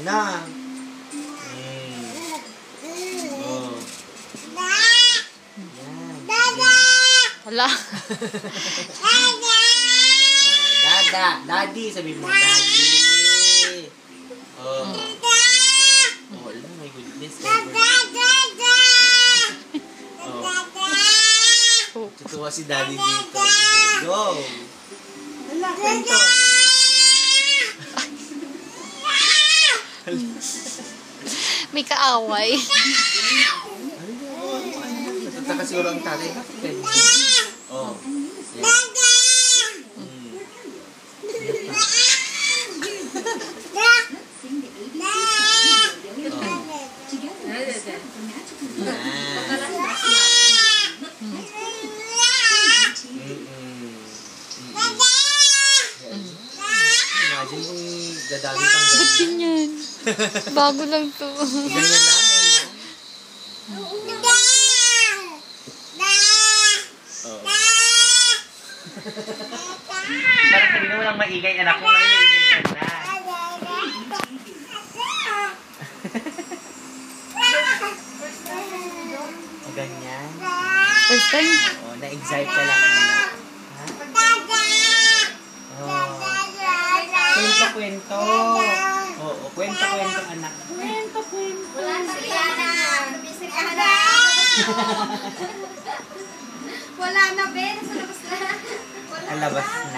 na. Oh. Hala. Dada. Daddy. Sabi mo, daddy. Oh. Oh, alam, my goodness. Oh. Tutuwa si daddy dito. Go. Hala, kwento. May kaaway. Natutaka siguro ang tatay. Bakit ganyan? Oh. Imagine kung dadami pang ganyan. Ba't ganyan? Bago lang to. Ganyan lang, ngayon lang. Parang kanina walang maigay anak ko, ngayon maigay ka na. O ganyan. First time? O, na-excite ka lang. Ha? Oh. Kwento-kwento. Oo, kwento-kwento anak. Kwento-kwento. Wala na Rihanna. Tumisiryahan na. Wala na, Ben. Sa labas na. Alabas na.